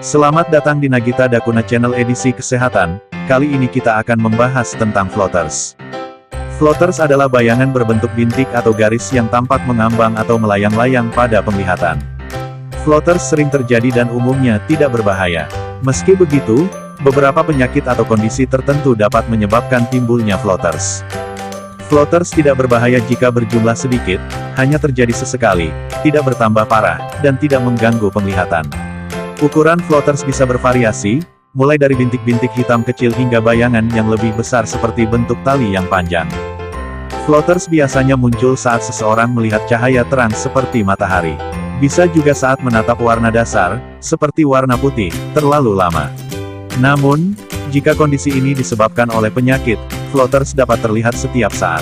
Selamat datang di Nagita Dakuna Channel edisi kesehatan. Kali ini kita akan membahas tentang floaters. Floaters adalah bayangan berbentuk bintik atau garis yang tampak mengambang atau melayang-layang pada penglihatan. Floaters sering terjadi dan umumnya tidak berbahaya. Meski begitu, beberapa penyakit atau kondisi tertentu dapat menyebabkan timbulnya floaters. Floaters tidak berbahaya jika berjumlah sedikit, hanya terjadi sesekali, tidak bertambah parah, dan tidak mengganggu penglihatan. Ukuran floaters bisa bervariasi, mulai dari bintik-bintik hitam kecil hingga bayangan yang lebih besar seperti bentuk tali yang panjang. Floaters biasanya muncul saat seseorang melihat cahaya terang seperti matahari. Bisa juga saat menatap warna dasar, seperti warna putih, terlalu lama. Namun, jika kondisi ini disebabkan oleh penyakit, floaters dapat terlihat setiap saat.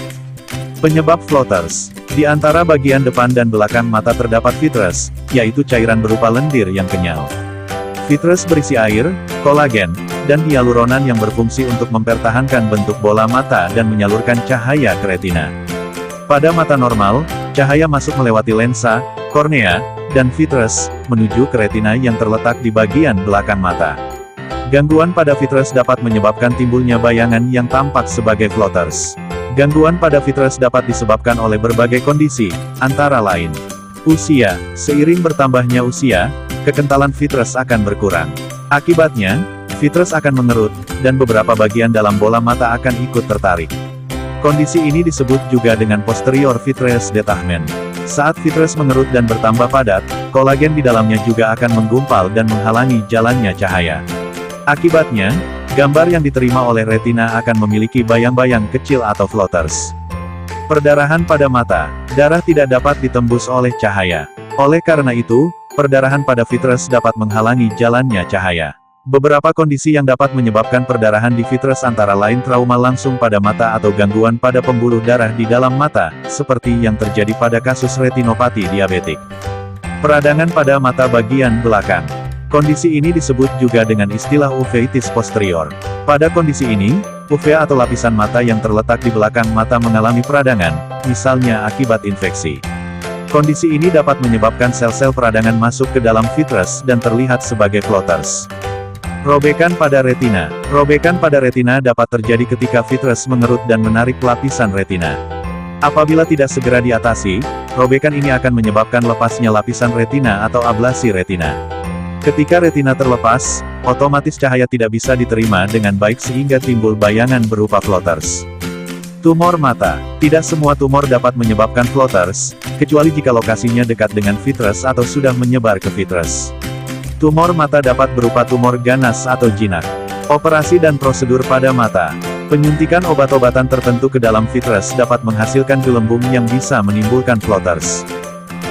Penyebab floaters. Di antara bagian depan dan belakang mata terdapat vitreous, yaitu cairan berupa lendir yang kenyal. Vitreous berisi air, kolagen, dan hyaluronan yang berfungsi untuk mempertahankan bentuk bola mata dan menyalurkan cahaya ke retina. Pada mata normal, cahaya masuk melewati lensa, kornea, dan vitreous, menuju ke retina yang terletak di bagian belakang mata. Gangguan pada vitreous dapat menyebabkan timbulnya bayangan yang tampak sebagai floaters. Gangguan pada vitreous dapat disebabkan oleh berbagai kondisi, antara lain usia. Seiring bertambahnya usia, kekentalan vitreous akan berkurang. Akibatnya, vitreous akan mengerut, dan beberapa bagian dalam bola mata akan ikut tertarik. Kondisi ini disebut juga dengan posterior vitreous detachment. Saat vitreous mengerut dan bertambah padat, kolagen di dalamnya juga akan menggumpal dan menghalangi jalannya cahaya. Akibatnya, gambar yang diterima oleh retina akan memiliki bayang-bayang kecil atau floaters. Perdarahan pada mata. Darah tidak dapat ditembus oleh cahaya. Oleh karena itu, perdarahan pada vitreous dapat menghalangi jalannya cahaya. Beberapa kondisi yang dapat menyebabkan perdarahan di vitreous antara lain trauma langsung pada mata atau gangguan pada pembuluh darah di dalam mata, seperti yang terjadi pada kasus retinopati diabetik. Peradangan pada mata bagian belakang. Kondisi ini disebut juga dengan istilah uveitis posterior. Pada kondisi ini, uvea atau lapisan mata yang terletak di belakang mata mengalami peradangan, misalnya akibat infeksi. Kondisi ini dapat menyebabkan sel-sel peradangan masuk ke dalam vitreous dan terlihat sebagai floaters. Robekan pada retina. Robekan pada retina dapat terjadi ketika vitreous mengerut dan menarik lapisan retina. Apabila tidak segera diatasi, robekan ini akan menyebabkan lepasnya lapisan retina atau ablasi retina. Ketika retina terlepas, otomatis cahaya tidak bisa diterima dengan baik sehingga timbul bayangan berupa floaters. Tumor mata. Tidak semua tumor dapat menyebabkan floaters, kecuali jika lokasinya dekat dengan vitreous atau sudah menyebar ke vitreous. Tumor mata dapat berupa tumor ganas atau jinak. Operasi dan prosedur pada mata. Penyuntikan obat-obatan tertentu ke dalam vitreous dapat menghasilkan gelembung yang bisa menimbulkan floaters.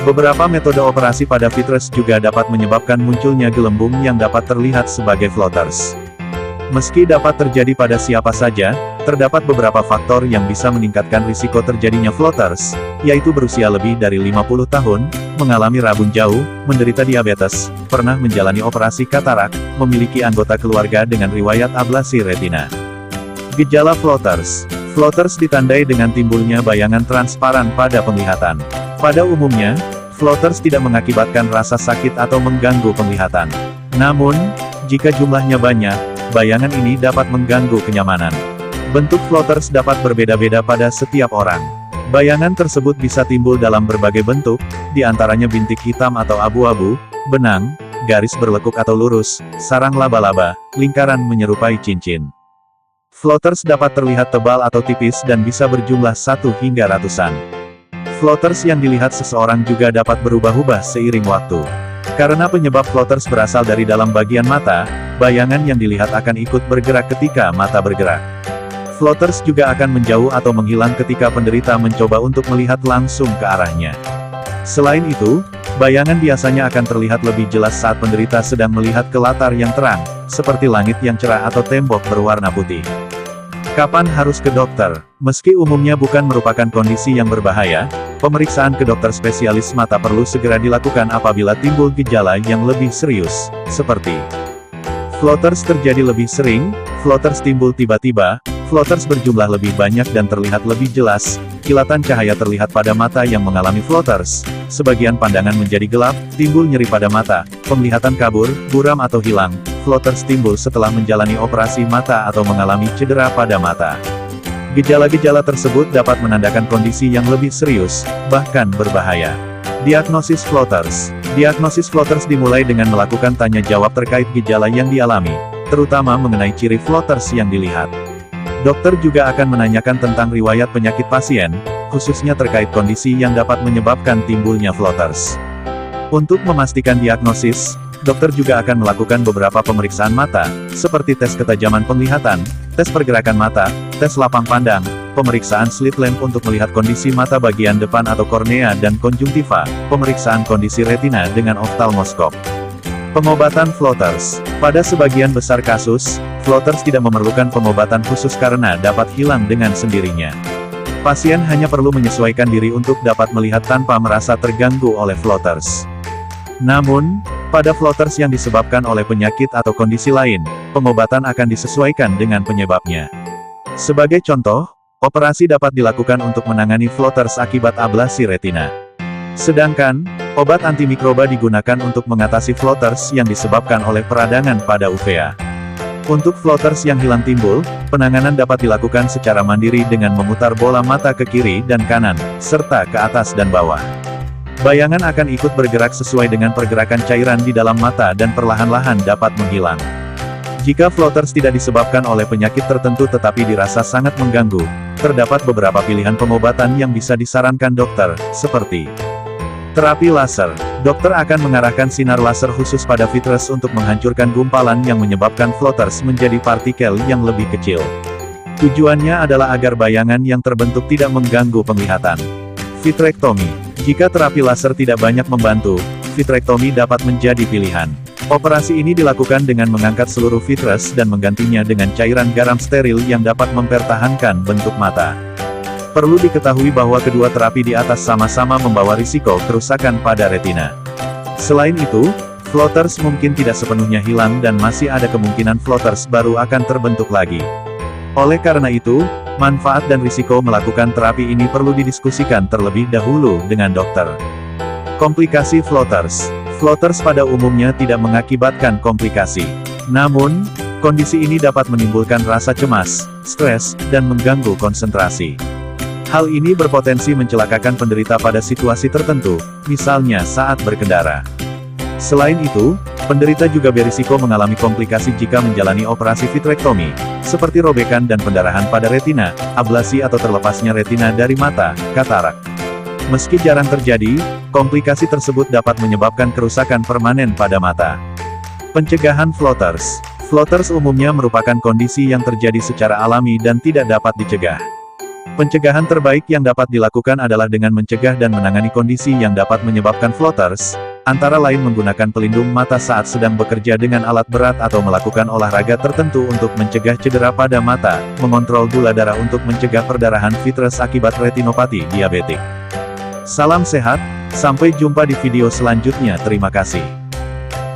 Beberapa metode operasi pada vitreous juga dapat menyebabkan munculnya gelembung yang dapat terlihat sebagai floaters. Meski dapat terjadi pada siapa saja, terdapat beberapa faktor yang bisa meningkatkan risiko terjadinya floaters, yaitu berusia lebih dari 50 tahun, mengalami rabun jauh, menderita diabetes, pernah menjalani operasi katarak, memiliki anggota keluarga dengan riwayat ablasi retina. Gejala floaters. Floaters ditandai dengan timbulnya bayangan transparan pada penglihatan. Pada umumnya, floaters tidak mengakibatkan rasa sakit atau mengganggu penglihatan. Namun, jika jumlahnya banyak, bayangan ini dapat mengganggu kenyamanan. Bentuk floaters dapat berbeda-beda pada setiap orang. Bayangan tersebut bisa timbul dalam berbagai bentuk, di antaranya bintik hitam atau abu-abu, benang, garis berlekuk atau lurus, sarang laba-laba, lingkaran menyerupai cincin. Floaters dapat terlihat tebal atau tipis dan bisa berjumlah 1 hingga ratusan. Floaters yang dilihat seseorang juga dapat berubah-ubah seiring waktu. Karena penyebab floaters berasal dari dalam bagian mata, bayangan yang dilihat akan ikut bergerak ketika mata bergerak. Floaters juga akan menjauh atau menghilang ketika penderita mencoba untuk melihat langsung ke arahnya. Selain itu, bayangan biasanya akan terlihat lebih jelas saat penderita sedang melihat ke latar yang terang, seperti langit yang cerah atau tembok berwarna putih. Kapan harus ke dokter? Meski umumnya bukan merupakan kondisi yang berbahaya, pemeriksaan ke dokter spesialis mata perlu segera dilakukan apabila timbul gejala yang lebih serius, seperti floaters terjadi lebih sering, floaters timbul tiba-tiba, floaters berjumlah lebih banyak dan terlihat lebih jelas, kilatan cahaya terlihat pada mata yang mengalami floaters, sebagian pandangan menjadi gelap, timbul nyeri pada mata, penglihatan kabur, buram atau hilang, floaters timbul setelah menjalani operasi mata atau mengalami cedera pada mata. Gejala-gejala tersebut dapat menandakan kondisi yang lebih serius, bahkan berbahaya. Diagnosis floaters. Diagnosis floaters dimulai dengan melakukan tanya jawab terkait gejala yang dialami, terutama mengenai ciri floaters yang dilihat. Dokter juga akan menanyakan tentang riwayat penyakit pasien, khususnya terkait kondisi yang dapat menyebabkan timbulnya floaters. Untuk memastikan diagnosis, dokter juga akan melakukan beberapa pemeriksaan mata, seperti tes ketajaman penglihatan, tes pergerakan mata, tes lapang pandang, pemeriksaan slit lamp untuk melihat kondisi mata bagian depan atau kornea dan konjungtiva, pemeriksaan kondisi retina dengan oftalmoskop. Pengobatan floaters. Pada sebagian besar kasus, floaters tidak memerlukan pengobatan khusus karena dapat hilang dengan sendirinya. Pasien hanya perlu menyesuaikan diri untuk dapat melihat tanpa merasa terganggu oleh floaters. Namun, pada floaters yang disebabkan oleh penyakit atau kondisi lain, pengobatan akan disesuaikan dengan penyebabnya. Sebagai contoh, operasi dapat dilakukan untuk menangani floaters akibat ablasi retina. Sedangkan, obat antimikroba digunakan untuk mengatasi floaters yang disebabkan oleh peradangan pada uvea. Untuk floaters yang hilang timbul, penanganan dapat dilakukan secara mandiri dengan memutar bola mata ke kiri dan kanan, serta ke atas dan bawah. Bayangan akan ikut bergerak sesuai dengan pergerakan cairan di dalam mata dan perlahan-lahan dapat menghilang. Jika floaters tidak disebabkan oleh penyakit tertentu tetapi dirasa sangat mengganggu, terdapat beberapa pilihan pengobatan yang bisa disarankan dokter, seperti terapi laser. Dokter akan mengarahkan sinar laser khusus pada vitreous untuk menghancurkan gumpalan yang menyebabkan floaters menjadi partikel yang lebih kecil. Tujuannya adalah agar bayangan yang terbentuk tidak mengganggu penglihatan. Vitrektomi. Jika terapi laser tidak banyak membantu, vitrektomi dapat menjadi pilihan. Operasi ini dilakukan dengan mengangkat seluruh vitreous dan menggantinya dengan cairan garam steril yang dapat mempertahankan bentuk mata. Perlu diketahui bahwa kedua terapi di atas sama-sama membawa risiko kerusakan pada retina. Selain itu, floaters mungkin tidak sepenuhnya hilang dan masih ada kemungkinan floaters baru akan terbentuk lagi. Oleh karena itu, manfaat dan risiko melakukan terapi ini perlu didiskusikan terlebih dahulu dengan dokter. Komplikasi floaters. Floaters pada umumnya tidak mengakibatkan komplikasi. Namun, kondisi ini dapat menimbulkan rasa cemas, stres, dan mengganggu konsentrasi. Hal ini berpotensi mencelakakan penderita pada situasi tertentu, misalnya saat berkendara. Selain itu, penderita juga berisiko mengalami komplikasi jika menjalani operasi vitrektomi, seperti robekan dan pendarahan pada retina, ablasi atau terlepasnya retina dari mata, katarak. Meski jarang terjadi, komplikasi tersebut dapat menyebabkan kerusakan permanen pada mata. Pencegahan floaters. Floaters umumnya merupakan kondisi yang terjadi secara alami dan tidak dapat dicegah. Pencegahan terbaik yang dapat dilakukan adalah dengan mencegah dan menangani kondisi yang dapat menyebabkan floaters, antara lain menggunakan pelindung mata saat sedang bekerja dengan alat berat atau melakukan olahraga tertentu untuk mencegah cedera pada mata, mengontrol gula darah untuk mencegah perdarahan vitreous akibat retinopati diabetik. Salam sehat, sampai jumpa di video selanjutnya. Terima kasih.